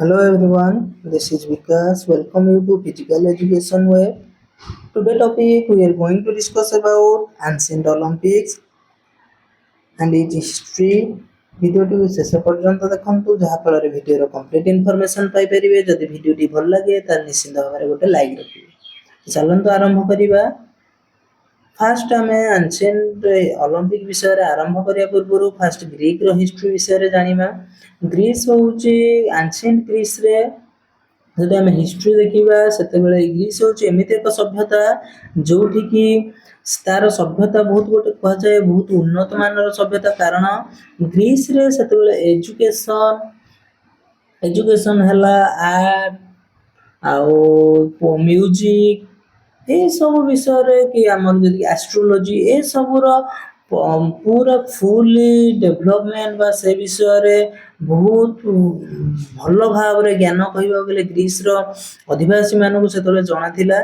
Hello everyone, this is Vikas. Welcome you to Physical Education Web. Today topic we are going to discuss about ancient Olympics and its history. ଭିଡ଼ିଓଟି ଶେଷ ପର୍ଯ୍ୟନ୍ତ ଦେଖନ୍ତୁ ଯାହାଫଳରେ ଭିଡ଼ିଓର complete information ପାଇପାରିବେ। ଯଦି ଭିଡ଼ିଓଟି ଭଲ ଲାଗେ ତାହେଲେ ନିଶ୍ଚିତ ଭାବରେ ଗୋଟେ ଲାଇକ୍ ରଖିବେ। ଚାଲନ୍ତୁ ଆରମ୍ଭ କରିବା। फास्ट आम एनसिएंट ओलंपिक विषय आरंभ करने पूर्व फास्ट ग्रीक हिस्ट्री विषय जाना। ग्रीस हूँ एनसिएंट ग्रीस रे जब आम हिस्ट्री देखा से ग्रीस हूँ एमती एक सभ्यता जो कि तार सभ्यता बहुत गोटे कहुए बहुत उन्नत मानर सभ्यता कारण ग्रीस रे से एजुकेशन एजुकेशन है आर्ट आउ म्यूजिक ये सब विषय कि आमर जदि एस्ट्रोलोजी ये सबूर पूरा फुली डेभलपमेंट बा से विषय बहुत भल भाव ज्ञान कहवा गले ग्रीस अधिवासी मानक से जनाथिला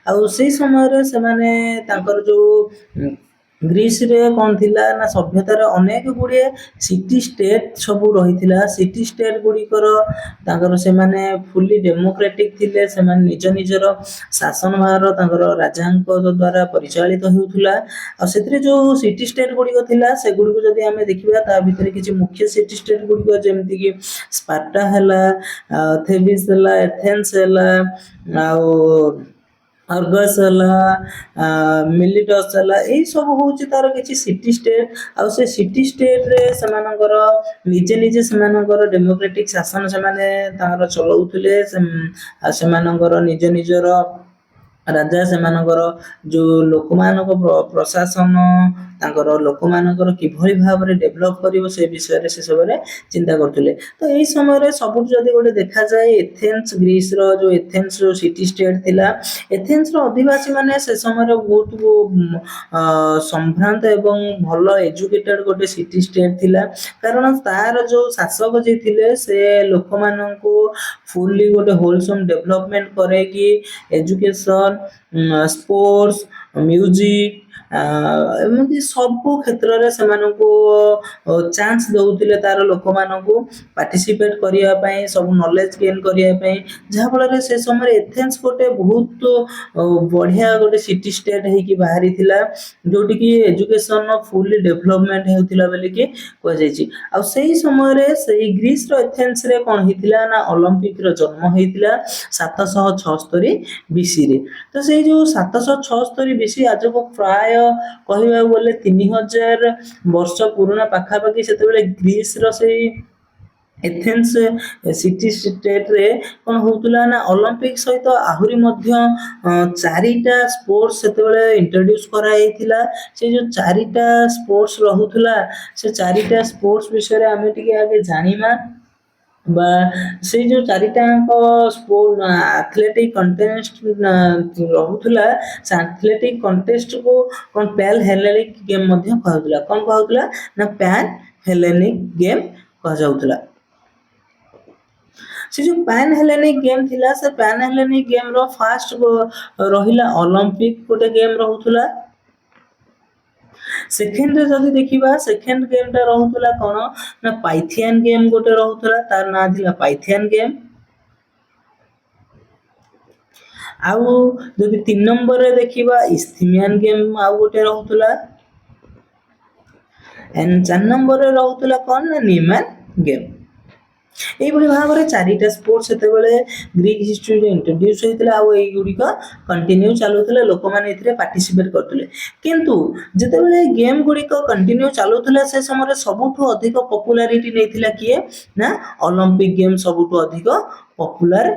आउ से समय से माने तांकर जो ग्रीस रे कौन थिला ना सभ्यतार अनेक गुड़े सिटी स्टेट सब रही सिटी स्टेट गुड़िकर तांकर से माने फुली डेमोक्रेटिक थिले से माने निज निजर शासन भार तांकर राजांक द्वारा परिचालित होउथुला आ सेतरे जो सिटी स्टेट गुड़िक थिला से गुड़िक जदि आमे देखिबा ता भितरे किछि मुख्य सिटी स्टेट गुड़िक जेमति कि स्पार्टा हला थेबिस हला एथेंस हला आ अर्गस मिलिटस यही सब हूँ तार किसी सिटी स्टेट आउ से सिटी स्टेट रे सेमानकर निजे निजे सेमानकर डेमोक्रेटिक शासन से चलाउथिले सेमानकर निज निजर राजा सेमानकर जो लोक मानक प्रशासन तांकर लोक मानकर किभली भाव रे डेवलप करिवो से विषय रे से सबरे चिंता करथुले। तो एही समय रे सब जदि गोटे देखा जाए एथेंस ग्रीस रो जो एथेंस रो सिटी स्टेट थिला एथेंस रो अधिवासी माने से समय रे बहुत संभ्रांत एवं भलो एजुकेटेड गोटे सिटी स्टेट थिला कारण तार जो शासक जे थिले से लोक माननको फुल्ली गोटे होलसम डेवलपमेंट करे कि एजुकेशन स्पोर्ट्स म्यूजिक एमती सब क्षेत्र में से चांस दौले तार लोक मानू पार्टिसिपेट करने सब नॉलेज गेन करने जहाँफल से समय एथेंस गोटे बहुत बढ़िया गोटे सिटी स्टेट होगी बाहरी थिला जोटि कि एजुकेशन फुली डेवलपमेंट होता बोलिकी कहुई से समय से ग्रीस एथेंस रे कौन होता ना ओलंपिक जन्म होता 776 बीसी रे। तो से जो 776 बीसी आज को प्राय कहवा बोले 3000 वर्ष पुराना पाखापाखि से ग्रीस रे एथेंस सिटी स्टेट रे कौन होतुला ना ओलंपिक सहित आहुरी मध्य चारिटा स्पोर्ट्स सेतेबेले इंट्रोड्यूस कराइथिला से जो चारिटा स्पोर्ट्स रहुतुला से चारिटा स्पोर्ट्स विषय रे आमे टिके आगे जानिमा बा से जो चारिटा स्पोर्ट एथलेटिक कंटेस्ट रहुतुला से एथलेटिक कंटेस्ट को कौन पैन हेलेनिक गेम मध्य कहउतुला कौन कहउतुला ना पैन हेलेनिक गेम कह जाउतुला। से जो पैन हेलेनिक गेम थिला से पैन हेलेनिक गेम रो फास्ट रहिला ओलंपिक गोटे गेम रहुतुला। सेकेंड रे जदि देखिबा सेकेंड गेम टा रहुतुला कोन ना पाइथियन गेम गोटे रहुतुला तार ना थिला पाइथियन गेम। आउ जदि 3 नंबर रे देखिबा इस्थीमियन गेम आउ गोटे रहुतुला एंड 4 नंबर रे रहुतुला कोन ना नीमैन गेम। यही भाव में चारिटा स्पोर्ट्स से ग्रीक हिस्ट्री इंट्रोड्यूस होता गुड़िक कंटिन्यू चलुले लोक मैंने पार्टिसिपेट करते किंतु जितेबाला गेम गुड़िक कंटिन्यू चलुला से समय सबुठ अधिक पपुलारिटी नहीं किए ना ओलंपिक गेम सबुठ अधिक पपुलर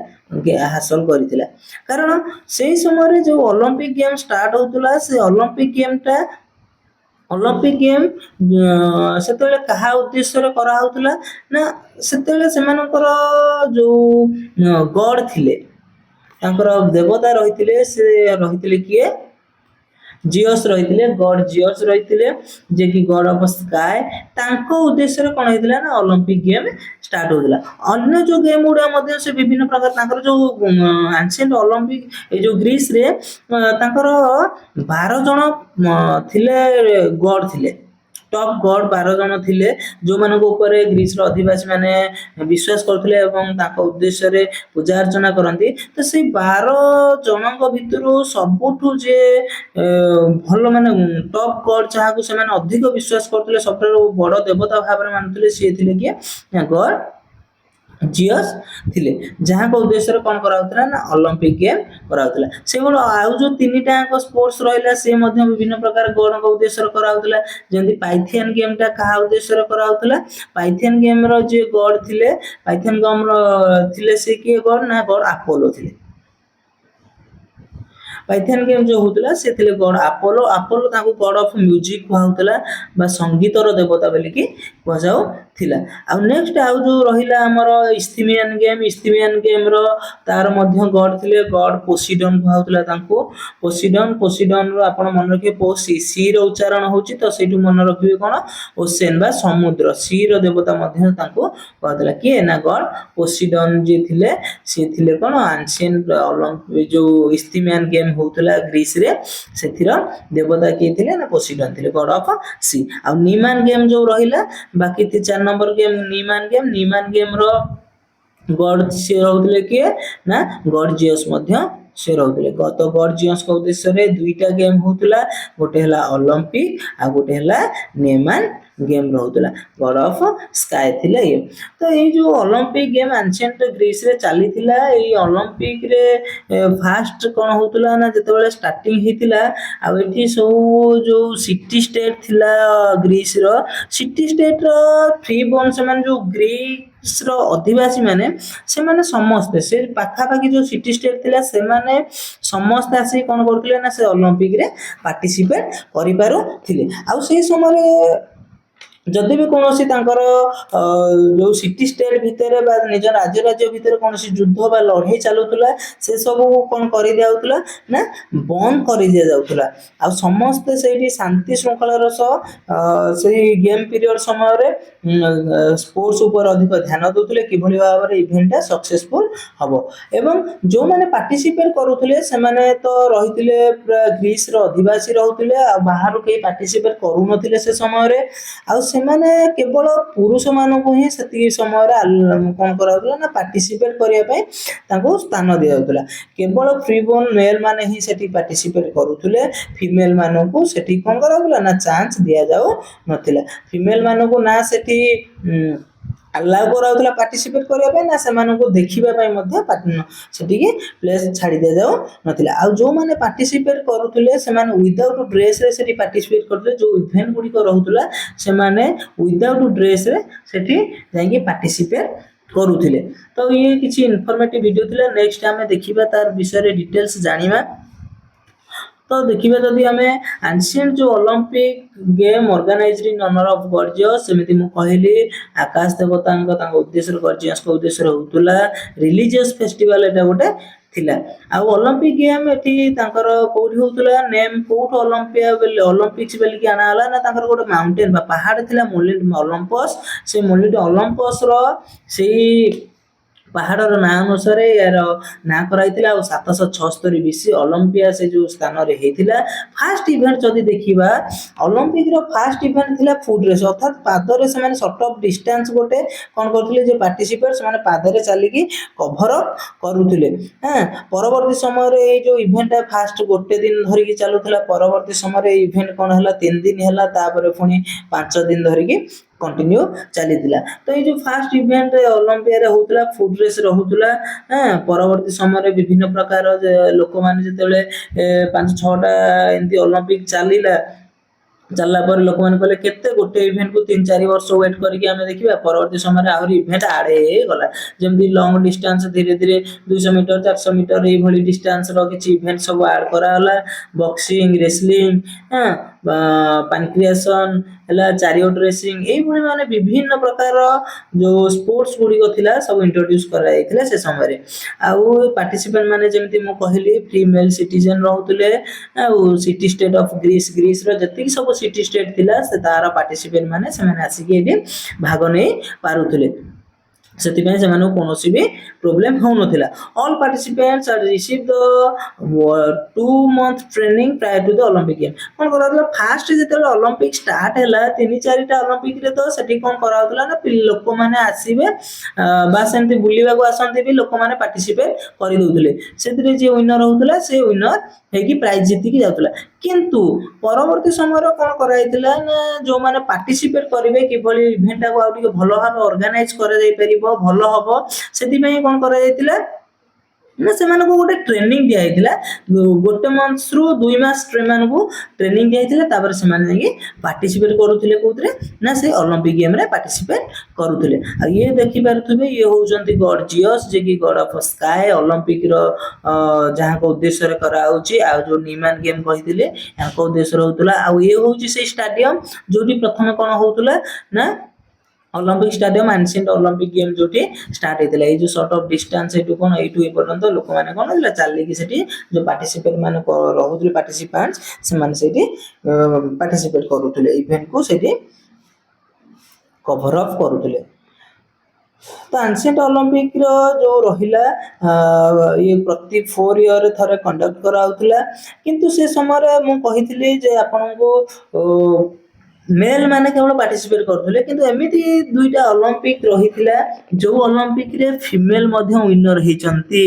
हासिल करथिला कारण से समय जो ओलंपिक गेम स्टार्ट होता से ओलंपिक गेम टा ओलंपिक गेम से क्या उद्देश्य कराला ना से जो गॉड थिले देवता रही से रही किए जियस रही गॉड जियस रही जे कि गॉड ऑफ स्काई तांको उद्देश्य कौन होता ना ओलंपिक गेम स्टार्ट होता। अन्य जो गेम गुड़ा से विभिन्न प्रकार तांकर जो एंशिएंट ओलंपिक जो ग्रीस रे तांकर 12 जन थिले गॉड थिले ଟପ୍ ଗଡ୍ 12 ଜଣ ଥିଲେ ଯୋଉମାନଙ୍କ ଉପରେ ଗ୍ରୀସର ଅଧିବାସୀ ମାନେ ବିଶ୍ୱାସ କରୁଥିଲେ ଏବଂ ତାଙ୍କ ଉଦ୍ଦେଶ୍ୟରେ ପୂଜା ଅର୍ଚ୍ଚନା କରନ୍ତି। ତ ସେଇ 12 ଜଣଙ୍କ ଭିତରୁ ସବୁଠୁ ଯେ ଭଲ ମାନେ ଟପ୍ ଗଡ୍ ଯାହାକୁ ସେମାନେ ଅଧିକ ବିଶ୍ୱାସ କରୁଥିଲେ ସବୁଠାରୁ ବଡ଼ ଦେବତା ଭାବରେ ମାନୁଥିଲେ ସିଏ ଥିଲେ କିଏ ନା ଗଡ୍ ଜିଅସ୍ ଥିଲେ ଯାହାଙ୍କ ଉଦ୍ଦେଶ୍ୟରେ କ'ଣ କରାହଉଥିଲା ନା ଅଲମ୍ପିକ୍ ଗେମ୍ କରାହଉଥିଲା। ସେଇଭଳି ଆଉ ଯୋଉ ତିନିଟା ଯାକ ସ୍ପୋର୍ଟସ୍ ରହିଲା ସେ ମଧ୍ୟ ବିଭିନ୍ନ ପ୍ରକାର ଗଡଙ୍କ ଉଦ୍ଦେଶ୍ୟରେ କରାହଉଥିଲା। ଯେମିତି ପାଇଥିଆନ୍ ଗେମ୍‌ଟା କାହା ଉଦ୍ଦେଶ୍ୟରେ କରାହଉଥିଲା? ପାଇଥିଆନ୍ ଗେମ୍‌ର ଯିଏ ଗଡ୍ ଥିଲେ ପାଇଥିଆନ୍ ଗେମ୍‌ର ଥିଲେ ସେ କିଏ ଗଡ୍ ନା ଗଡ୍ ଆପୋଲୋ ଥିଲେ। ପାଇଥିଆନ୍ ଗେମ୍ ଯୋଉ ହଉଥିଲା ସେ ଥିଲେ ଗଡ୍ ଆପୋଲୋ। ଆପୋଲୋ ତାଙ୍କୁ ଗଡ୍ ଅଫ୍ ମ୍ୟୁଜିକ୍ କୁହାହଉଥିଲା ବା ସଙ୍ଗୀତର ଦେବତା ବୋଲିକି କୁହାଯାଉଥିଲା। ଆଉ ନେକ୍ସଟ ଆଉ ଯୋଉ ରହିଲା ଆମର ଇସ୍ଥିମିଆନ୍ ଗେମ୍। ଇସ୍ଥିମିଆନ୍ ଗେମ୍‌ର ତାର ମଧ୍ୟ ଗଡ୍ ଥିଲେ ଗଡ୍ ପୋସିଡନ୍ କୁହାହଉଥିଲା ତାଙ୍କୁ। ପୋସିଡନ୍‌ର ଆପଣ ମନେ ରଖିବେ ସି ର ଉଚ୍ଚାରଣ ହଉଛି ତ ସେଇଠୁ ମନେ ରଖିବେ କ'ଣ ଓସେନ୍ ବା ସମୁଦ୍ର ସିର ଦେବତା ମଧ୍ୟ ତାଙ୍କୁ କୁହାଯାଉଥିଲା। କିଏ ନା ଗଡ୍ ପୋସିଡନ୍ ଯିଏ ଥିଲେ ସିଏ ଥିଲେ କ'ଣ ଆନ୍ସିଏଣ୍ଟ ଯୋଉ ଇସ୍ଥିମିଆନ୍ ଗେମ୍ ହଉଥିଲା ଗ୍ରୀସରେ ସେଥିର ଦେବତା କିଏ ଥିଲେ ନା ପୋସିଡନ୍ ଥିଲେ ଗଡ୍ ଅଫ୍ ସି। ଆଉ ନିମାନ୍ ଗେମ୍ ଯୋଉ ରହିଲା ବାକି 4 ନମ୍ବର ଗେମ୍ ନିମାନ୍ ଗେମ୍‌ର ଗଡ୍ ସିଏ ରହୁଥିଲେ କିଏ ନା ଗଡ୍ ଜିଅସ୍ ମଧ୍ୟ ସେ ରହୁଥିଲେ। ତ ଗଡ୍ ଜିଅସ୍‌ଙ୍କ ଉଦ୍ଦେଶ୍ୟରେ ଦୁଇଟା ଗେମ୍ ହଉଥିଲା ଗୋଟେ ହେଲା ଅଲମ୍ପିକ୍ ଆଉ ଗୋଟେ ହେଲା ନେମାନ୍ ଗେମ୍ ରହୁଥିଲା। ଗଡ୍ ଅଫ୍ ସ୍କାଏ ଥିଲେ ଇଏ। ତ ଏଇ ଯୋଉ ଅଲମ୍ପିକ୍ ଗେମ୍ ଆନ୍ସିଏଣ୍ଟ ଗ୍ରୀସରେ ଚାଲିଥିଲା ଏଇ ଅଲମ୍ପିକ୍‌ରେ ଫାଷ୍ଟ କ'ଣ ହଉଥିଲା ନା ଯେତେବେଳେ ଷ୍ଟାର୍ଟିଂ ହେଇଥିଲା ଆଉ ଏଠି ସବୁ ଯୋଉ ସିଟି ଷ୍ଟେଟ୍ ଥିଲା ଗ୍ରୀସର ସିଟି ଷ୍ଟେଟ୍‌ର ଫ୍ରି ବର୍ନ ସେମାନେ ଯୋଉ ଗ୍ରୀସର ଅଧିବାସୀ ମାନେ ସେମାନେ ସମସ୍ତେ ସେ ପାଖାପାଖି ଯୋଉ ସିଟି ଷ୍ଟେଟ୍ ଥିଲା ସେମାନେ ସମସ୍ତେ ଆସିକି କ'ଣ କରୁଥିଲେ ନା ସେ ଅଲମ୍ପିକ୍‌ରେ ପାର୍ଟିସିପେଟ୍ କରିପାରୁଥିଲେ। ଆଉ ସେଇ ସମୟରେ ଯଦି ବି କୌଣସି ତାଙ୍କର ଯୋଉ ସିଟି ଷ୍ଟେଟ୍ ଭିତରେ ବା ନିଜ ରାଜ୍ୟ ଭିତରେ କୌଣସି ଯୁଦ୍ଧ ବା ଲଢ଼େଇ ଚାଲୁଥିଲା ସେ ସବୁ କ'ଣ କରିଦିଆଯାଉଥିଲା ନା ବନ୍ଦ କରିଦିଆଯାଉଥିଲା। ଆଉ ସମସ୍ତେ ସେଇଠି ଶାନ୍ତି ଶୃଙ୍ଖଳାର ସହ ସେଇ ଗେମ୍ ପିରିୟଡ଼ ସମୟରେ ସ୍ପୋର୍ଟସ୍ ଉପରେ ଅଧିକ ଧ୍ୟାନ ଦେଉଥିଲେ କିଭଳି ଭାବରେ ଇଭେଣ୍ଟଟା ସକ୍ସେସଫୁଲ୍ ହେବ। ଏବଂ ଯୋଉମାନେ ପାର୍ଟିସିପେଟ୍ କରୁଥିଲେ ସେମାନେ ତ ରହିଥିଲେ ପୁରା ଗ୍ରୀସର ଅଧିବାସୀ ରହୁଥିଲେ ଆଉ ବାହାରୁ କେହି ପାର୍ଟିସିପେଟ୍ କରୁନଥିଲେ ସେ ସମୟରେ। ଆଉ ସେମାନେ କେବଳ ପୁରୁଷମାନଙ୍କୁ ହିଁ ସେତିକି ସମୟରେ କ'ଣ କରାଯାଉଥିଲା ନା ପାର୍ଟିସିପେଟ୍ କରିବା ପାଇଁ ତାଙ୍କୁ ସ୍ଥାନ ଦିଆଯାଉଥିଲା। କେବଳ ଫ୍ରି ବୋର୍ନ ମେଲ୍ ମାନେ ହିଁ ସେଠି ପାର୍ଟିସିପେଟ୍ କରୁଥିଲେ। ଫିମେଲ୍ ମାନଙ୍କୁ ସେଠି କ'ଣ କରାଯାଉଥିଲା ନା ଚାନ୍ସ ଦିଆଯାଉନଥିଲା। ଫିମେଲ୍ ମାନଙ୍କୁ ନା ସେଠି ଆଲାଉ କରାଯାଉଥିଲା ପାର୍ଟିସିପେଟ୍ କରିବା ପାଇଁ ନା ସେମାନଙ୍କୁ ଦେଖିବା ପାଇଁ ମଧ୍ୟ ସେଠିକି ପ୍ଲେସ୍ ଛାଡ଼ି ଦିଆଯାଉନଥିଲା। ଆଉ ଯୋଉମାନେ ପାର୍ଟିସିପେଟ୍ କରୁଥିଲେ ସେମାନେ ୱିଦାଉଟ୍ ଡ୍ରେସ୍‌ରେ ସେଠି ପାର୍ଟିସିପେଟ୍ କରୁଥିଲେ। ଯୋଉ ଇଭେଣ୍ଟ ଗୁଡ଼ିକ ରହୁଥିଲା ସେମାନେ ୱିଦାଉଟ୍ ଡ୍ରେସ୍‌ରେ ସେଠି ଯାଇକି ପାର୍ଟିସିପେଟ୍ କରୁଥିଲେ। ତ ଇଏ କିଛି ଇନଫର୍ମେଟିଭ୍ ଭିଡ଼ିଓ ଥିଲା। ନେକ୍ସଟ ଆମେ ଦେଖିବା ତାର ବିଷୟରେ ଡିଟେଲ୍ସ ଜାଣିବା। ତ ଦେଖିବା ଯଦି ଆମେ ଆନ୍ସିଏଣ୍ଟ ଯୋଉ Olympic game organised in honour of God Zeus ଯେମିତି ମୁଁ କହିଲି ଆକାଶ ଦେବତାଙ୍କ ତାଙ୍କ ଉଦ୍ଦେଶ୍ୟରେ ଗଡ୍ ଜିଅସ୍‌ଙ୍କ ଉଦ୍ଦେଶ୍ୟରେ ହଉଥିଲା ରିଲିଜିୟସ୍ ଫେଷ୍ଟିଭାଲ ଏଟା ଗୋଟେ ଥିଲା। ଆଉ ଅଲମ୍ପିକ୍ ଗେମ୍ ଏଠି ତାଙ୍କର କୋଉଠି ହଉଥିଲା ନେମ୍ କୋଉଠୁ ଅଲମ୍ପିକ୍ସ ବୋଲିକି ଅଣାହେଲା ନା ତାଙ୍କର ଗୋଟେ ମାଉଣ୍ଟେନ୍ ବା ପାହାଡ଼ ଥିଲା ଅଲମ୍ପସ୍। ସେ ଅଲମ୍ପସ୍‌ର ସେଇ ପାହାଡ଼ର ନାଁ ଅନୁସାରେ ଏହାର ନାଁ କରାଯାଇଥିଲା। ଆଉ 776 ବିସି ଅଲମ୍ପିଆ ସେ ଯୋଉ ସ୍ଥାନରେ ହେଇଥିଲା। ଫାଷ୍ଟ ଇଭେଣ୍ଟ ଯଦି ଦେଖିବା ଅଲମ୍ପିକ୍‌ର ଫାଷ୍ଟ ଇଭେଣ୍ଟ ଥିଲା ଫୁଟ୍ ରେସ୍ ଅର୍ଥାତ୍ ପାଦରେ ସେମାନେ ସର୍ଟ ଅଫ୍ ଡିଷ୍ଟାନ୍ସ ଗୋଟେ କ'ଣ କରୁଥିଲେ ଯେ ପାର୍ଟିସିପେଟ୍ ସେମାନେ ପାଦରେ ଚାଲିକି କଭର କରୁଥିଲେ। ପରବର୍ତ୍ତୀ ସମୟରେ ଏଇ ଯୋଉ ଇଭେଣ୍ଟଟା ଫାଷ୍ଟ ଗୋଟେ ଦିନ ଧରିକି ଚାଲୁଥିଲା ପରବର୍ତ୍ତୀ ସମୟରେ ଏଇ ଇଭେଣ୍ଟ କ'ଣ ହେଲା 3 ଦିନ ହେଲା ତାପରେ ପୁଣି 5 ଦିନ ଧରିକି କଣ୍ଟିନ୍ୟୁ ଚାଲିଥିଲା। ତ ଏଇ ଯୋଉ ଫାଷ୍ଟ ଇଭେଣ୍ଟ ଅଲମ୍ପିଆରେ ହଉଥିଲା ଫୁଟ୍ ରେସ୍ ରହୁଥିଲା। ପରବର୍ତ୍ତୀ ସମୟରେ ବିଭିନ୍ନ ପ୍ରକାର ଲୋକମାନେ ଯେତେବେଳେ 5-6ଟା ଏମିତି ଅଲମ୍ପିକ୍ ଚାଲିଲା ପରେ ଲୋକମାନେ କହିଲେ କେତେ ଗୋଟେ ଇଭେଣ୍ଟକୁ 3-4 ବର୍ଷ ୱେଟ୍ କରିକି ଆମେ ଦେଖିବା। ପରବର୍ତ୍ତୀ ସମୟରେ ଆହୁରି ଇଭେଣ୍ଟ ଆଡ୍ ହେଇଗଲା। ଯେମିତି ଲଙ୍ଗ ଡିଷ୍ଟାନ୍ସ ଧୀରେ ଧୀରେ 200 ମିଟର 400 ମିଟର ଏଇଭଳି ଡିଷ୍ଟାନ୍ସର କିଛି ଇଭେଣ୍ଟ ସବୁ ଆଡ୍ କରାଗଲା। ବକ୍ସିଂ ରେସଲିଂ ପାନକ୍ରିଆସନ୍ ହେଲା ଚାରିଓଟ ରେସିଂ ଏଇଭଳି ମାନେ ବିଭିନ୍ନ ପ୍ରକାର ଯୋଉ ସ୍ପୋର୍ଟସ୍ ଗୁଡ଼ିକ ଥିଲା ସବୁ ଇଣ୍ଟ୍ରୋଡ୍ୟୁସ୍ କରାଯାଇଥିଲା ସେ ସମୟରେ। ଆଉ ପାର୍ଟିସିପେଣ୍ଟ ମାନେ ଯେମିତି ମୁଁ କହିଲି ଫ୍ରି ମେଲ୍ ସିଟିଜେନ୍ ରହୁଥିଲେ। ଆଉ ସିଟି ଷ୍ଟେଟ୍ ଅଫ୍ ଗ୍ରୀସର ଯେତିକି ସବୁ ସିଟି ଷ୍ଟେଟ୍ ଥିଲା ସେ ତାର ପାର୍ଟିସିପେଣ୍ଟ ମାନେ ସେମାନେ ଆସିକି ଏଠି ଭାଗ ନେଇ ପାରୁଥିଲେ। ସେଥିପାଇଁ ସେମାନଙ୍କୁ କୌଣସି ବି ପ୍ରୋବ୍ଲେମ ହେଉନଥିଲା। All participants are receive the 2 month training prior to the Olympic game. କ'ଣ କରାଯାଉଥିଲା ଫାଷ୍ଟ ଯେତେବେଳେ ଅଲମ୍ପିକ୍ ଷ୍ଟାର୍ଟ ହେଲା 3-4ଟା ଅଲମ୍ପିକରେ ତ ସେଠି କ'ଣ କରାହେଉଥିଲା ନା ଲୋକମାନେ ଆସିବେ ବା ସେମିତି ବୁଲିବାକୁ ଆସନ୍ତି ବି ଲୋକମାନେ ପାର୍ଟିସିପେଟ୍ କରିଦେଉଥିଲେ। ସେଥିରେ ଯିଏ ୱିନର ହେଉଥିଲା ସେ ୱିନର ହେଇକି ପ୍ରାଇଜ୍ ଜିତିକି ଯାଉଥିଲା। କିନ୍ତୁ ପରବର୍ତ୍ତୀ ସମୟରେ କ'ଣ କରାଯାଇଥିଲା ନା ଯେଉଁମାନେ ପାର୍ଟିସିପେଟ୍ କରିବେ କିଭଳି ଇଭେଣ୍ଟଟାକୁ ଆଉ ଟିକେ ଭଲ ଭାବେ ଅର୍ଗାନାଇଜ କରାଯାଇପାରିବ ଭଲ ହବ ସେଥିପାଇଁ କ'ଣ କରାଯାଇଥିଲା ନା ସେମାନଙ୍କୁ ଗୋଟେ ଟ୍ରେନିଂ ଦିଆଯାଇଥିଲା। 1 monthରୁ 2 ମାସ ସେମାନଙ୍କୁ ଟ୍ରେନିଂ ଦିଆଯାଇଥିଲା। ତାପରେ ସେମାନେ ଯାଇକି ପାର୍ଟିସିପେଟ୍ କରୁଥିଲେ କୋଉଥିରେ ନା ସେ ଅଲମ୍ପିକ୍ ଗେମ୍ରେ ପାର୍ଟିସିପେଟ୍ କରୁଥିଲେ। ଆଉ ଇଏ ଦେଖିପାରୁଥିବେ ଇଏ ହେଉଛନ୍ତି ଗଡ୍ ଜିଅସ୍ ଯିଏକି ଗଡ୍ ଅଫ୍ ସ୍କାଏ ଅଲମ୍ପିକ୍ର ଯାହାଙ୍କ ଉଦ୍ଦେଶ୍ୟରେ କରାହେଉଛି। ଆଉ ଯେଉଁ ନିମାନ୍ ଗେମ୍ କହିଥିଲେ ୟାଙ୍କ ଉଦ୍ଦେଶ୍ୟରେ ହେଉଥିଲା। ଆଉ ଇଏ ହେଉଛି ସେଇ ଷ୍ଟାଡିୟମ ଯୋଉଠି ପ୍ରଥମେ କ'ଣ ହେଉଥିଲା ନା Olympic stadium ancient Olympic game ଯୋଉଠି ଷ୍ଟାର୍ଟ ହେଇଥିଲା। ଏଇ ଯୋଉ ସର୍ଟ ଅଫ୍ ଡିଷ୍ଟାନ୍ସ ଏଇଠୁ କ'ଣ ଏଇଠୁ ଏ ପର୍ଯ୍ୟନ୍ତ ଲୋକମାନେ କ'ଣ ହେଇଥିଲା ଚାଲିକି ସେଠି ଯୋଉ ପାର୍ଟିସିପେଟ୍ ମାନେ ରହୁଥିଲେ ପାର୍ଟିସିପାଣ୍ଟ ସେମାନେ ସେଇଠି ପାର୍ଟିସିପେଟ୍ କରୁଥିଲେ ଇଭେଣ୍ଟକୁ ସେଠି କଭର ଅଫ୍ କରୁଥିଲେ। ତ ଆନସିଏଣ୍ଟ ଅଲମ୍ପିକ୍ର ଯେଉଁ ରହିଲା ଇଏ ପ୍ରତି 4 ଇୟର୍ରେ ଥରେ କଣ୍ଡକ୍ଟ କରାହେଉଥିଲା। କିନ୍ତୁ ସେ ସମୟରେ ମୁଁ କହିଥିଲି ଯେ ଆପଣଙ୍କୁ ମେଲ୍ ମାନେ କେବଳ ପାର୍ଟିସିପେଟ୍ କରୁଥିଲେ। କିନ୍ତୁ ଏମିତି 2ଟା ଅଲମ୍ପିକ୍ ରହିଥିଲା ଯେଉଁ ଅଲମ୍ପିକ୍ରେ ଫିମେଲ୍ ମଧ୍ୟ ୱିନର ହେଇଛନ୍ତି।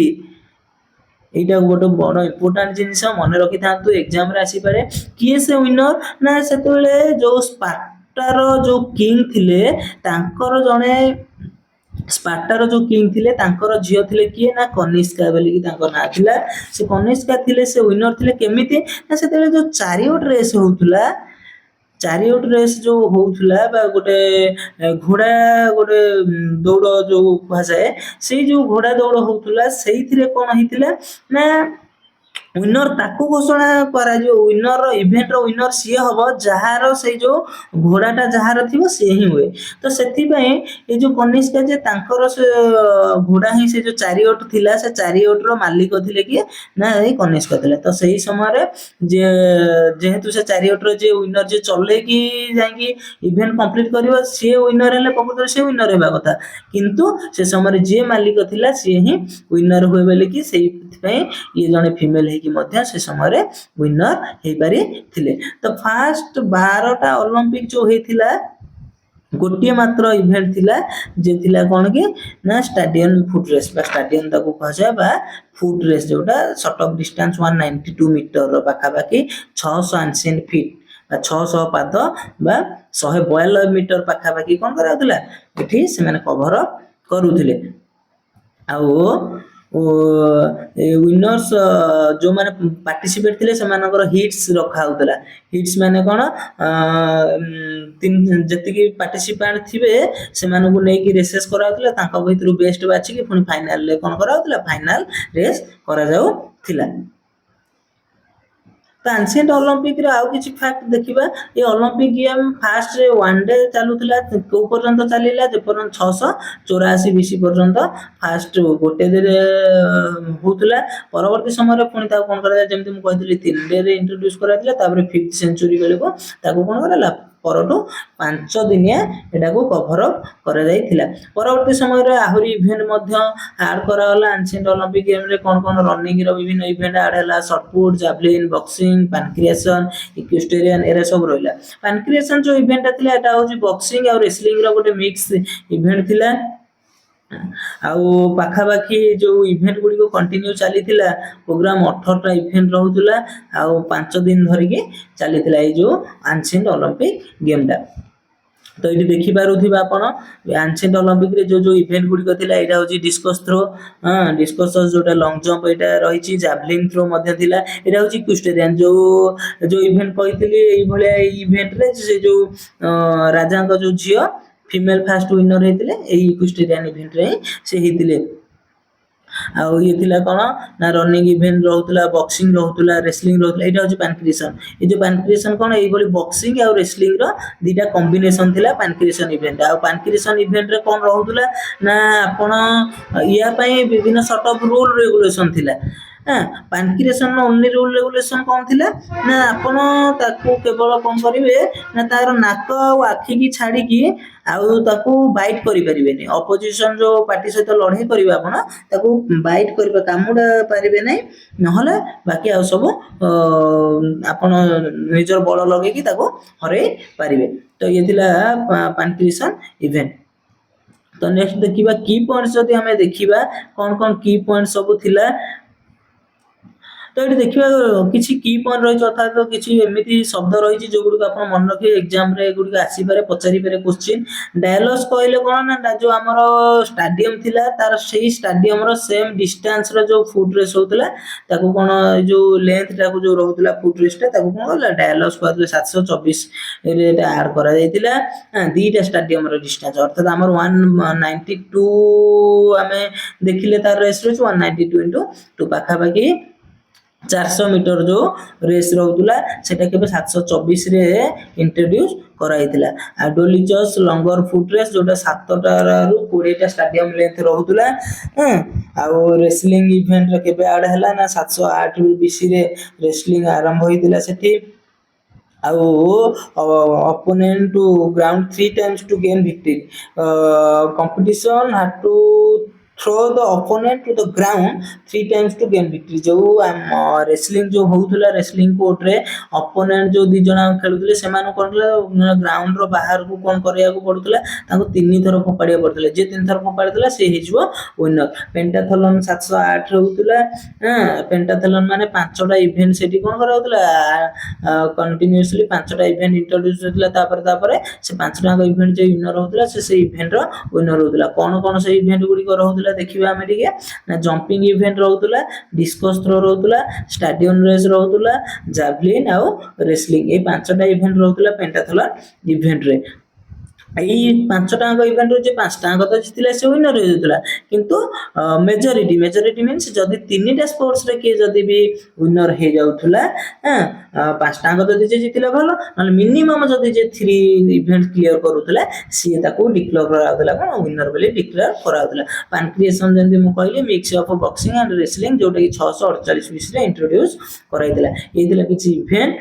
এইটা ଗୋଟେ ବଡ଼ ଇମ୍ପୋର୍ଟାଣ୍ଟ ଜିନିଷ ମନେ ରଖିଥାନ୍ତୁ ଏକ୍ଜାମରେ ଆସିପାରେ। କିଏ ସେ ୱିନର ନା ସେତେବେଳେ ଯେଉଁ ସ୍ପାର୍ଟାର ଯେଉଁ କିଙ୍ଗ ଥିଲେ ତାଙ୍କର ଜଣେ ସ୍ପାର୍ଟାର ଯେଉଁ କିଙ୍ଗ ଥିଲେ ତାଙ୍କର ଝିଅ ଥିଲେ କିଏ ନା କନିଷ୍କା ବୋଲିକି ତାଙ୍କ ନାଁ ଥିଲା। ସେ କନିଷ୍କା ଥିଲେ ସେ ୱିନର ଥିଲେ କେମିତି ନା ସେତେବେଳେ ଯେଉଁ ଚାରିଓଟ ରେସ୍ ହେଉଥିଲା ଚାରିଓଟ ରେସ୍ ଯେଉଁ ହେଉଥିଲା ବା ଗୋଟେ ଘୋଡ଼ା ଗୋଟେ ଦୌଡ଼ ଯେଉଁ କୁହାଯାଏ ସେଇ ଯେଉଁ ଘୋଡ଼ା ଦୌଡ଼ ହେଉଥିଲା ସେଇଥିରେ କ'ଣ ହେଇଥିଲା ନା ୱିନର ତାକୁ ଘୋଷଣା କରାଯିବ। ୱିନର ଇଭେଣ୍ଟର ୱିନର ସିଏ ହବ ଯାହାର ସେଇ ଯେଉଁ ଘୋଡ଼ାଟା ଯାହାର ଥିବ ସିଏ ହିଁ ହୁଏ। ତ ସେଥିପାଇଁ ଏଇ ଯେଉଁ କନିଷ୍କା ଯେ ତାଙ୍କର ସେ ଘୋଡ଼ା ହିଁ ସେ ଯେଉଁ ଚାରିଓଟ ଥିଲା ସେ ଚାରିଓଟର ମାଲିକ ଥିଲେ କିଏ ନା ଏଇ କନିଷ୍କା ଥିଲେ। ତ ସେଇ ସମୟରେ ଯେହେତୁ ସେ ଚାରିଓଟର ଯିଏ ୱିନର ଯିଏ ଚଲେଇକି ଯାଇକି ଇଭେଣ୍ଟ କମ୍ପ୍ଲିଟ୍ କରିବ ସିଏ ୱିନର ହେଲେ ପ୍ରକୃତରେ ସେ ୱିନର ହେବା କଥା। କିନ୍ତୁ ସେ ସମୟରେ ଯିଏ ମାଲିକ ଥିଲା ସିଏ ହିଁ ୱିନର ହୁଏ ବୋଲିକି ସେଇଥିପାଇଁ ଇଏ ଜଣେ ଫିମେଲ ହେଇକି ମଧ୍ୟ ସେ ସମୟରେ ୱିନର ହେଇପାରିଥିଲେ। ତ ଫାଷ୍ଟ 12ଟା ଅଲମ୍ପିକ ଯୋଉ ହେଇଥିଲା ଗୋଟିଏ ମାତ୍ର ଇଭେଣ୍ଟ ଥିଲା ଯେ ଥିଲା କ'ଣ କି ନା ଷ୍ଟାଡିୟମ ଫୁଟ ରେସ୍ ବା ଷ୍ଟାଡିୟମ ତାକୁ କୁହାଯାଏ ବା ଫୁଟ ରେସ୍ ଯୋଉଟା ସର୍ଟ ଅଫ୍ ଡିଷ୍ଟାନ୍ସ 192 ମିଟର ପାଖାପାଖି 600 ଆନସିଏଣ୍ଟ ଫିଟ୍ ବା 600 ପାଦ ବା 192 ମିଟର ପାଖାପାଖି କ'ଣ କରାଯାଉଥିଲା ଏଠି ସେମାନେ କଭର କରୁଥିଲେ। ଆଉ ୱିନର୍ସ ଯେଉଁମାନେ ପାର୍ଟିସିପେଟ୍ ଥିଲେ ସେମାନଙ୍କର ହିଟ୍ସ ରଖାହେଉଥିଲା। ହିଟ୍ସ ମାନେ କ'ଣ ଯେତିକି ପାର୍ଟିସିପାଣ୍ଟ ଥିବେ ସେମାନଙ୍କୁ ନେଇକି ରେସେସ୍ କରାଯାଉଥିଲା। ତାଙ୍କ ଭିତରୁ ବେଷ୍ଟ ବାଛିକି ପୁଣି ଫାଇନାଲରେ କ'ଣ କରାଯାଉଥିଲା ଫାଇନାଲ ରେସ୍ କରାଯାଉଥିଲା। ତ ଆନସିଏଣ୍ଟ ଅଲମ୍ପିକରେ ଆଉ କିଛି ଫ୍ୟାକ୍ଟ ଦେଖିବା। ଏ ଅଲମ୍ପିକ ଗେମ୍ ଫାଷ୍ଟରେ 1 ଡେ ଚାଲୁଥିଲା କୋଉ ପର୍ଯ୍ୟନ୍ତ ଚାଲିଲା ଯେପର୍ଯ୍ୟନ୍ତ 684 ବିସି ପର୍ଯ୍ୟନ୍ତ ଫାଷ୍ଟ ଗୋଟେ ଦିନରେ ହେଉଥିଲା। ପରବର୍ତ୍ତୀ ସମୟରେ ପୁଣି ତାକୁ କ'ଣ କରାଯାଏ ଯେମିତି ମୁଁ କହିଥିଲି 3 ଡେରେ ଇଣ୍ଟ୍ରୋଡ୍ୟୁସ୍ କରାଯାଇଥିଲା। ତାପରେ 5th ସେଞ୍ଚୁରୀ ବେଳକୁ ତାକୁ କ'ଣ କରାଗଲା ପରଠୁ 5 ଦିନିଆ ଏଟାକୁ କଭର ଅପ୍ କରାଯାଇଥିଲା। ପରବର୍ତ୍ତୀ ସମୟରେ ଆହୁରି ଇଭେଣ୍ଟ ମଧ୍ୟ ଆଡ୍ କରାଗଲା। ଆନସିଏଣ୍ଟ ଅଲମ୍ପିକ ଗେମ୍ରେ କ'ଣ କ'ଣ ରନିଂର ବିଭିନ୍ନ ଇଭେଣ୍ଟ ଆଡ୍ ହେଲା ସର୍ଟପୁଟ ଜାଭଲିନ୍ ବକ୍ସିଂ ପାନକ୍ରିଏସନ୍ ଇକ୍ୱେଷ୍ଟେରିଆନ୍ ଏରା ସବୁ ରହିଲା। ପାନକ୍ରିଏସନ୍ ଯେଉଁ ଇଭେଣ୍ଟଟା ଥିଲା ଏଟା ହେଉଛି ବକ୍ସିଂ ଆଉ ରେସଲିଂର ଗୋଟେ ମିକ୍ସ ଇଭେଣ୍ଟ ଥିଲା। ଆଉ ପାଖାପାଖି ଯେଉଁ ଇଭେଣ୍ଟ ଗୁଡ଼ିକ କଣ୍ଟିନ୍ୟୁ ଚାଲିଥିଲା ପ୍ରୋଗ୍ରାମ 18ଟା ଇଭେଣ୍ଟ ରହୁଥିଲା ଆଉ 5 ଦିନ ଧରିକି ଚାଲିଥିଲା ଏଇ ଯେଉଁ ଆନସିଏଣ୍ଟ ଅଲମ୍ପିକ ଗେମ୍ଟା। ତ ଏଇଠି ଦେଖିପାରୁଥିବେ ଆପଣ ଆନସିଏଣ୍ଟ ଅଲମ୍ପିକରେ ଯେଉଁ ଇଭେଣ୍ଟ ଗୁଡ଼ିକ ଥିଲା ଏଇଟା ହେଉଛି ଡିସ୍କସ୍ ଥ୍ରୋ ଡିସ୍କସ୍ ଯେଉଁଟା ଲଙ୍ଗ ଜମ୍ପ ଏଇଟା ରହିଛି ଜାଭଲିନ୍ ଥ୍ରୋ ମଧ୍ୟ ଥିଲା। ଏଇଟା ହେଉଛି ଇକ୍ୱେଷ୍ଟେରିଆନ୍ ଯେଉଁ ଇଭେଣ୍ଟ କହିଥିଲି ଏଇଭଳିଆ ଏଇ ଇଭେଣ୍ଟରେ ସେ ଯେଉଁ ରାଜାଙ୍କ ଯେଉଁ ଝିଅ ଫିମେଲ ଫାଷ୍ଟ ୱିନର ହେଇଥିଲେ ଏଇ ଇକ୍ୱେଷ୍ଟେରିଆନ୍ ଇଭେଣ୍ଟରେ ହିଁ ସେ ହେଇଥିଲେ। ଆଉ ଇଏ ଥିଲା କ'ଣ ନା ରନିଂ ଇଭେଣ୍ଟ ରହୁଥିଲା ବକ୍ସିଂ ରହୁଥିଲା ରେସଲିଂ ରହୁଥିଲା। ଏଇଟା ହେଉଛି ପାନକ୍ରିଏସନ୍। ଏଇ ଯେଉଁ ପାନକ୍ରିଏସନ୍ କ'ଣ ଏଇଭଳି ବକ୍ସିଂ ଆଉ ରେସଲିଂର ଦୁଇଟା କମ୍ବିନେସନ୍ ଥିଲା ପାନକ୍ରିଏସନ୍ ଇଭେଣ୍ଟ। ଆଉ ପାନକ୍ରିଏସନ୍ ଇଭେଣ୍ଟରେ କ'ଣ ରହୁଥିଲା ନା ଆପଣ ୟା ପାଇଁ ବିଭିନ୍ନ ସର୍ଟ ଅଫ୍ ରୁଲ୍ ରେଗୁଲେସନ୍ ଥିଲା। হ্যাঁ, ପାନକ୍ରିଏସନର ଓନ୍ଲି ରୁଲ୍ ରେଗୁଲେସନ୍ କଣ ଥିଲା ନା ଆପଣ ତାକୁ କେବଳ କଣ କରିବେ ନା ତାର ନାକ ଆଉ ଆଖିକି ଛାଡ଼ିକି ଆଉ ତାକୁ ବାଇଟ୍ କରିପାରିବେନି। ଅପୋଜିସନ୍ ଯୋଉ ପାର୍ଟି ସହିତ ଲଢ଼େଇ କରିବେ ଆପଣ ତାକୁ ବାଇଟ୍ କରିବେ କାମୁଡ଼ା ପାରିବେ ନାହିଁ। ନହେଲେ ବାକି ଆଉ ସବୁ ଆପଣ ନିଜର ବଳ ଲଗେଇକି ତାକୁ ହରେଇ ପାରିବେ। ତ ଇଏ ଥିଲା ପାନକ୍ରିଏସନ୍ ଇଭେଣ୍ଟ। ତ ନେକ୍ସଟ ଦେଖିବା କି ପଏଣ୍ଟସ୍ ଯଦି ଆମେ ଦେଖିବା କଣ କି ପଏଣ୍ଟ ସବୁ ଥିଲା। ତ ଏଠି ଦେଖିବା କିଛି କି ପଏଣ୍ଟ ରହିଛି ଅର୍ଥାତ୍ କିଛି ଏମିତି ଶବ୍ଦ ରହିଛି ଯୋଉଗୁଡ଼ିକ ଆପଣ ମନେ ରଖିବେ ଏକ୍ଜାମରେ ଏଗୁଡ଼ିକ ଆସିପାରେ ପଚାରିପାରେ କୋଶ୍ଚିନ୍। ଡାୟାଲଗ୍ସ କହିଲେ କଣ ନା ଯୋଉ ଆମର ଷ୍ଟାଡିୟମ ଥିଲା ତାର ସେଇ ଷ୍ଟାଡିୟମର ସେମ୍ ଡିଷ୍ଟାନ୍ସର ଯୋଉ ଫୁଟ୍ ରେସ୍ ହଉଥିଲା ତାକୁ କଣ ଏଇ ଯୋଉ ଲେନ୍ଥଟାକୁ ଯୋଉ ରହୁଥିଲା ଫୁଟ୍ ରେସ୍ଟା ତାକୁ କଣ କଲା ଡାୟାଲଗ୍ସ କୁହାଯାଉଥିଲା। 724 ରେ ଏଟା ଆଡ୍ କରାଯାଇଥିଲା। ଦିଟା ଷ୍ଟାଡିୟମର ଡିଷ୍ଟାନ୍ସ ଅର୍ଥାତ୍ ଆମର 192 ଆମେ ଦେଖିଲେ ତାର ରେସ୍ ରହୁଛି 192 into 2 ପାଖାପାଖି 400 ମିଟର ଯୋଉ ରେସ୍ ରହୁଥିଲା ସେଟା କେବେ 724 ରେ ଇଣ୍ଟ୍ରୋଡ୍ୟୁସ କରାଯାଇଥିଲା। ଆଡୋଲିଚସ୍ ଲଙ୍ଗର ଫୁଟ୍ ରେସ୍ ଯୋଉଟା 7ଟାରୁ 20ଟା ଷ୍ଟାଡିୟମ ଲେନ୍ଥ ରହୁଥିଲା। ଆଉ ରେସଲିଂ ଇଭେଣ୍ଟ କେବେ ଆଡ୍ ହେଲା ନା 708 BC ରେ ରେସଲିଂ ଆରମ୍ଭ ହେଇଥିଲା ସେଠି। ଆଉ opponent to ground 3 times to gain victory. Competition had to throw the opponent to the ground 3 times to gain victory। ଯୋଉ ରେସଲିଂ ଯୋଉ ହଉଥିଲା ରେସଲିଂ କୋର୍ଟରେ ଅପୋନେଣ୍ଟ ଯୋଉ ଦି ଜଣ ଖେଳୁଥିଲେ ସେମାନଙ୍କୁ କଣ ଥିଲା ଗ୍ରାଉଣ୍ଡର ବାହାରକୁ କଣ କରିବାକୁ ପଡୁଥିଲା ତାଙ୍କୁ 3 ଥର ଫୋପାଡ଼ିବାକୁ ପଡୁଥିଲା। ଯିଏ 3 ଥର ଫୋପାଡ଼ିଥିଲା ସେ ହେଇଯିବ ୱିନର। ପେଣ୍ଟାଥଲନ 708 ହଉଥିଲା। ପେଣ୍ଟାଥଲନ ମାନେ 5ଟା ଇଭେଣ୍ଟ ସେଠି କଣ କରାହଉଥିଲା କଣ୍ଟିନ୍ୟୁଅସଲି 5ଟା ଇଭେଣ୍ଟ ଇଣ୍ଟ୍ରୋଡ୍ୟୁସ ହେଇଥିଲା। ତାପରେ ସେ 5ଟାଙ୍କ ଇଭେଣ୍ଟ ଯେ ୱିନର ହଉଥିଲା ସେ ଇଭେଣ୍ଟର ୱିନର ହଉଥିଲା। କଣ ସେ ଇଭେଣ୍ଟ ଗୁଡ଼ିକ ରହୁଥିଲା ଦେଖିବା ଆମେ ଟିକେ ନା ଜମ୍ପିଂ ଇଭେଣ୍ଟ ରହୁଥିଲା, ଡିସ୍କସ୍ ଥ୍ରୋ ରହୁଥିଲା, ଷ୍ଟାଡିୟମ ରେସ୍ ରହୁଥିଲା, ଜାଭଲିନ୍ ଆଉ ରେସଲିଂ। ଏଇ 5ଟା ଇଭେଣ୍ଟ ରହୁଥିଲା ପେଣ୍ଟାଥଲନ ଇଭେଣ୍ଟରେ। ଏଇ 5ଟାଙ୍କ ଇଭେଣ୍ଟରୁ ଯେ 5ଟାଙ୍କ ତ ଜିତିଲା ସେ ୱିନର ହେଇଯାଉଥିଲା। କିନ୍ତୁ ମେଜରିଟି ମିନ୍ସ ଯଦି 3ଟା ସ୍ପୋର୍ଟସରେ କିଏ ଯଦି ବି ୱିନର ହେଇଯାଉଥିଲା 5ଟାଙ୍କ ଯଦି ଯିଏ ଜିତିଲା ଭଲ, ନହେଲେ ମିନିମମ୍ ଯଦି ଯିଏ 3 ଇଭେଣ୍ଟ କ୍ଲିୟର କରୁଥିଲା ସିଏ ତାକୁ ଡିକ୍ଲେୟାର କରାଯାଉଥିଲା କଣ ୱିନର ବୋଲି ଡିକ୍ଲେୟାର କରାଯାଉଥିଲା। ପାନକ୍ରିଏସନ୍ ଯେମିତି ମୁଁ କହିଲି mix of boxing and wrestling ଯୋଉଟାକି 648 BC ରେ ଇଣ୍ଟ୍ରୋଡ୍ୟୁସ କରାଯାଇଥିଲା। ଏଇ ଥିଲା କିଛି ଇଭେଣ୍ଟ।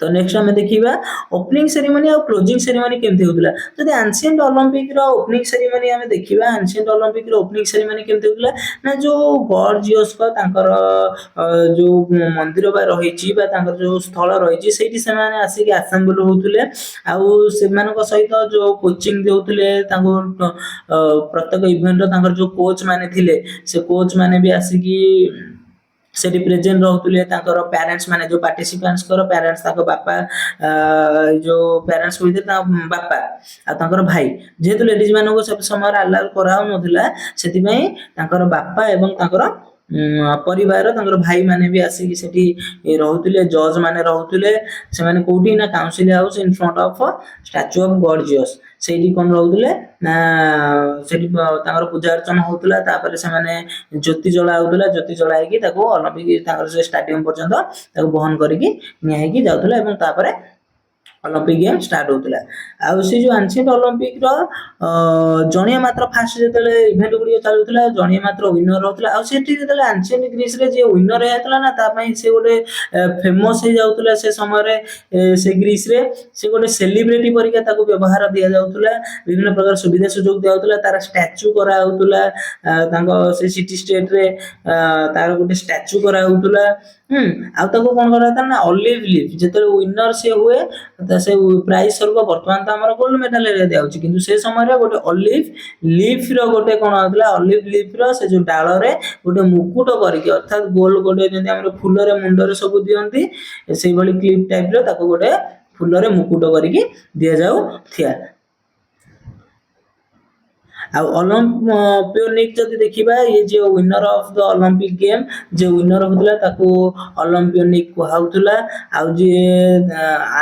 ତ ନେକ୍ସଟ ଆମେ ଦେଖିବା ଓପନିଂ ସେରିମନି ଆଉ କ୍ଲୋଜିଂ ସେରିମନି କେମିତି ହଉଥିଲା। ଯଦି ଆନ୍ସିଏଣ୍ଟ ଅଲିମ୍ପିକର ଓପନିଂ ସେରିମନି ଆମେ ଦେଖିବା ଆନ୍ସିଏଣ୍ଟ ଅଲିମ୍ପିକର ଓପନିଂ ସେରିମନି କେମିତି ହଉଥିଲା ନା ଯୋଉ ଗର୍ଜିୟସଙ୍କ ତାଙ୍କର ଯୋଉ ମନ୍ଦିର ବା ରହିଛି ବା ତାଙ୍କର ଯୋଉ ସ୍ଥଳ ରହିଛି ସେଇଠି ସେମାନେ ଆସିକି ଆସେମ୍ବଲ ହଉଥିଲେ। ଆଉ ସେମାନଙ୍କ ସହିତ ଯୋଉ କୋଚିଂ ଦଉଥିଲେ ତାଙ୍କୁ ପ୍ରତ୍ୟେକ ଇଭେଣ୍ଟର ତାଙ୍କର ଯୋଉ କୋଚ୍ ମାନେ ଥିଲେ ସେ କୋଚ୍ ମାନେ ବି ଆସିକି ସେଠି ପ୍ରେଜେଣ୍ଟ ରହୁଥିଲେ। ତାଙ୍କର ପ୍ୟାରେଣ୍ଟସ୍ ମାନେ ଯୋଉ ପାର୍ଟିସିପାଣ୍ଟଙ୍କର ପ୍ୟାରେଣ୍ଟସ୍ ତାଙ୍କ ବାପା ଯୋଉ ପ୍ୟାରେଣ୍ଟସ୍ ଭିତରେ ତାଙ୍କ ବାପା ଆଉ ତାଙ୍କର ଭାଇ ଯେହେତୁ ଲେଡିଜ ମାନଙ୍କୁ ସେ ସମୟରେ ଆଲାଉ କରାହଉନଥିଲା ସେଥିପାଇଁ ତାଙ୍କର ବାପା ଏବଂ ତାଙ୍କର ପରିବାର ତାଙ୍କର ଭାଇ ମାନେ ବି ଆସିକି ସେଠି ରହୁଥିଲେ। ଜଜ୍ ମାନେ ରହୁଥିଲେ। ସେମାନେ କୋଉଠି ନା council house in front of statue of gorgeous ସେଇଠି କଣ ରହୁଥିଲେ ନା ସେଠି ତାଙ୍କର ପୂଜା ଅର୍ଚ୍ଚନା ହଉଥିଲା। ତାପରେ ସେମାନେ ଜ୍ୟୋତି ଜଳା ହଉଥିଲା। ଜ୍ୟୋତି ଜଳା ହେଇକି ତାକୁ ଅଲିମ୍ପିକ ତାଙ୍କର ସେ ଷ୍ଟାଡିୟମ ପର୍ଯ୍ୟନ୍ତ ତାକୁ ବହନ କରିକି ନିଆ ହେଇକି ଯାଉଥିଲା ଏବଂ ତାପରେ ଅଲିମ୍ପିକ ଗେମ୍ ଷ୍ଟାର୍ଟ ହଉଥିଲା। ଆଉ ସେ ଯୋଉ ଆନ୍ସିଏଣ୍ଟ ଅଲିମ୍ପିକର ଜଣିଏ ମାତ୍ର ଫାଷ୍ଟ ଯେତେବେଳେ ଇଭେଣ୍ଟ ଗୁଡ଼ିକ ଚାଲୁଥିଲା ଜଣିଏ ମାତ୍ର ୱିନର ରହୁଥିଲା। ଆଉ ସେଠି ଯେତେବେଳେ ଆନ୍ସିଏଣ୍ଟ ଗ୍ରୀସରେ ଯିଏ ୱିନର ହେଇଯାଇଥିଲା ନା ତା ପାଇଁ ସେ ଗୋଟେ ଫେମସ ହେଇଯାଉଥିଲା ସେ ସମୟରେ ସେ ଗ୍ରୀସରେ ସେ ଗୋଟେ ସେଲିବ୍ରିଟି ପରିକା ତାକୁ ବ୍ୟବହାର ଦିଆଯାଉଥିଲା। ବିଭିନ୍ନ ପ୍ରକାର ସୁବିଧା ସୁଯୋଗ ଦିଆଯାଉଥିଲା। ତାର ଷ୍ଟାଚୁ କରାହଉଥିଲା। ତାଙ୍କ ସେ ସିଟି ଷ୍ଟେଟରେ ତାର ଗୋଟେ ଷ୍ଟାଚୁ କରାହଉଥିଲା। ଆଉ ତାକୁ କଣ କରାଯାଉଥିଲା ନା ଅଲିଭ ଲିଫ୍ ଯେତେବେଳେ ୱିନର ସେ ହୁଏ ସେ ପ୍ରାଇଜ ସ୍ୱରୂପ ବର୍ତ୍ତମାନ ତ ଆମର ଗୋଲ୍ଡ ମେଡାଲ ଦିଆଯାଉଛି କିନ୍ତୁ ସେ ସମୟରେ ଗୋଟେ ଅଲିଭ ଲିଫର ଗୋଟେ କଣ ହଉଥିଲା ଅଲିଭ ଲିଫର ସେ ଯୋଉ ଡାଳରେ ଗୋଟେ ମୁକୁଟ କରିକି ଅର୍ଥାତ୍ ଗୋଲ ଗୋଟେ ଯେମିତି ଆମର ଫୁଲରେ ମୁଣ୍ଡରେ ସବୁ ଦିଅନ୍ତି ସେଇଭଳି କ୍ଲିପ ଟାଇପର ତାକୁ ଗୋଟେ ଫୁଲରେ ମୁକୁଟ କରିକି ଦିଆଯାଉଥିଲା। ଆଉ ଅଲମ୍ପିକ୍ ଯଦି ଦେଖିବା ଇଏ ଯିଏ winner of the Olympic game ଯିଏ ୱିନର ହଉଥିଲା ତାକୁ ଅଲମ୍ପିୟନିକ କୁହାହଉଥିଲା। ଆଉ ଯିଏ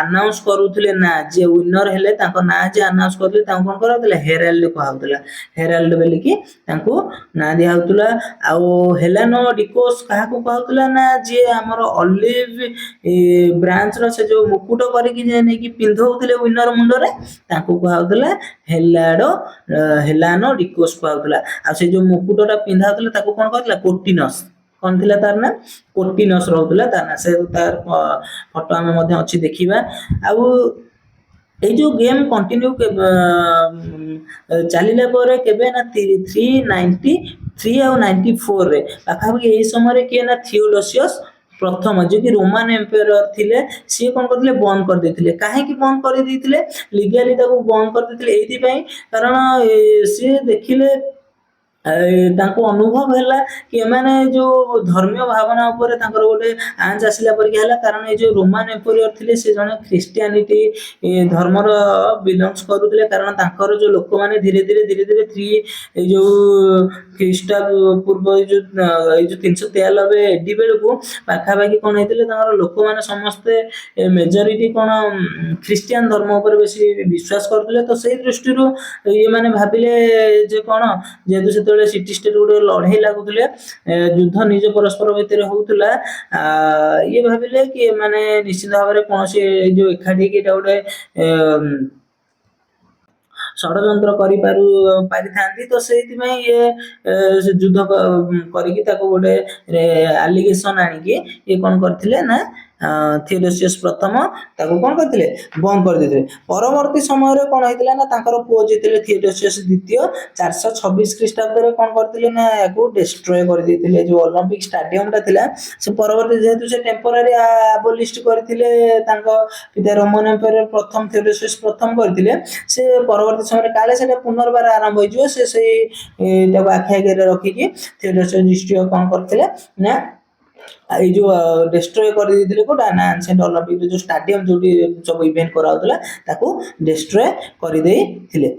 ଆନାଉନ୍ସ କରୁଥିଲେ ନା ଯିଏ ୱିନର ହେଲେ ତାଙ୍କ ନାଁ ଯିଏ ଆନାଉନ୍ସ କରୁଥିଲେ ତାଙ୍କୁ କଣ କରାହଉଥିଲା ହେରାଲ୍ଡ କୁହାହଉଥିଲା। ହେରାଲ୍ଡ ବୋଲିକି ତାଙ୍କୁ ନାଁ ଦିଆହଉଥିଲା। ଆଉ ହେଲାନୋ ଡିକୋସ କାହାକୁ କୁହାହଉଥିଲା ନା ଯିଏ ଆମର ଅଲିଭ ବ୍ରାଞ୍ଚର ସେ ଯୋଉ ମୁକୁଟ କରିକି ନେଇକି ପିନ୍ଧଉଥିଲେ ୱିନର ମୁଣ୍ଡରେ ତାଙ୍କୁ କୁହାହଉଥିଲା ହେଲାନୋ ଡିକୋସ କୁହାହଉଥିଲା। ଆଉ ସେ ଯୋଉ ମୁକୁଟଟା ପିନ୍ଧା ହଉଥିଲା ତାକୁ କଣ କୁହାହଉଥିଲା କୋଟିନସ୍ कौन थिला तार ना कोटिनस रहउतला तार ना से तार फोटो आमे मध्ये अछि देखिबा आउ এই जो गेम कंटिन्यू चलिला पर केबे ना 393 ଆଉ 94 रे पाखापाखि एई समय रे किए ना थियोडोसियस प्रथम जे कि रोमान एम्पायर थिले सी कोन करथिले बंद कर देथिले काहे कि बंद कर देथिले लीगली ताको बंद कर देथिले एथि पई कारण सी देखिले तांको अनुभव हैला कि एमाने जो धर्मीय भावना ऊपर तांकर गोटे आंच आसिला पर होला कारण ए जो रोमान एम्पायर थिले से जने क्रिश्चियनिटी धर्मर बिलोंग्स करूथिले कारण तांकर जो लोक माने धीरे धीरे थ्री ए जो ख्रीष्ट पूर्व ए जो 393 एडी बेलको पाखा बाकी कोन हेतिले तांकर लोक माने समस्त मेजॉरिटी कोन क्रिश्चियन धर्म ऊपर बेसी विश्वास करथिले तो सेही दृष्टि रो ये माने भाबिले जे कोन जेतु से सिटी स्टेट गोटे लड़ाई लगुले युद्ध निज परस्पर भितर होउतला ये भाबिले कि माने निश्चित भाव में कौन जो एकाठी कि गोटे षड्यंत्र पारिथांती तो से ये युद्ध करिकी ताको गोटे एलिगेशन आनिकी ये कौन करथिले ना थियोडोसियस प्रथम ताको कोन करथिले बंद कर देथिले परवर्ती समय रे कोन हेतिला ना तांकर पुओ जेतिले थियोडोसियस द्वितीय 426 ख्रीष्टाब्द रे कोन करथिले ना याको डिस्ट्रॉय कर देथिले जो ओलंपिक स्टेडियम ता थिला से परवर्ती जेतु से टेम्पररी एबोलिश करथिले तांको पिता रोमन एम्पायर प्रथम थियोडोसियस प्रथम करथिले से परवर्ती समय रे काले सेटा पुनर्बार आरंभ होई जो से ताको आखाय रे रखी कि थियोडोसियस डिस्ट्रॉय कोन करथिले ना ये जो डिस्ट्रॉय कर देथिले कोटा ना एंशिएंट ओलंपिक जो स्टेडियम जो सब इवेंट करा होतला ताको डिस्ट्रॉय कर देथिले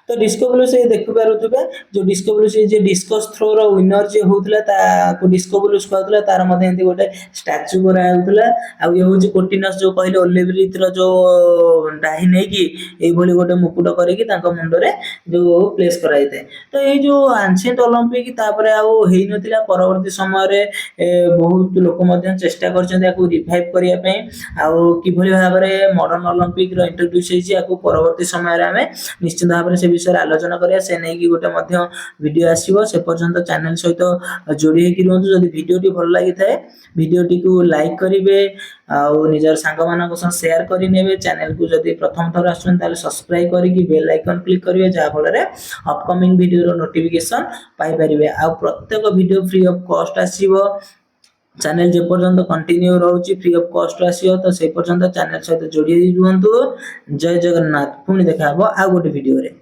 तो डिस्को ब्लू से देखि पारुथबे जो डिस्को ब्लू से जे डिस्कस थ्रो रो विनर जे होतला ताको डिस्को ब्लू कहतला तार मध्ये एंती गोटे स्टैच्यू करा होतला आ ये होची कोटिनस जो कहले ओलेब्रिथ रो जो डाही नै कि एई भली गोटे मुकुट करे कि तांको मुंड रे जो प्लेस कराइते तो ये जो एंशिएंट ओलंपिक तापर आ हेइ नथिला परवर्ती समय रे बहुत लोक मध्ये चेष्टा करछन याको रिवाइव करिया पई आ कि भली भाव रे मॉडर्न ओलंपिक रो इंट्रोड्यूस हेछि याको परवर्ती समय रे हमें निश्चित भाव रे से विषय आलोचना करिया से नै कि गोटे मध्ये वीडियो आसीबो से पर्यंत चैनल सहित जोड़ी हेकि रहंतु जदि वीडियो टी भल लागि थाए वीडियो टी को लाइक करिवे आ निजर संग मानक संग शेयर करि नेबे चैनल को जदि प्रथम थर आछन ताले सब्सक्राइब करि कि बेल आइकन क्लिक करिवे जा फल रे अपकमिंग वीडियो रो नोटिफिकेशन पाई परिवे आ प्रत्येक वीडियो फ्री ऑफ कॉस्ट आसीबो चैनल जे पर्यंत कंटिन्यू रहउची फ्री ऑफ कॉस्ट आसीयो तो से पर्यंत चैनल सहित जोड़ी रुहंतु जय जगन्नाथ पुणी देखाबो आ गोटे वीडियो रे।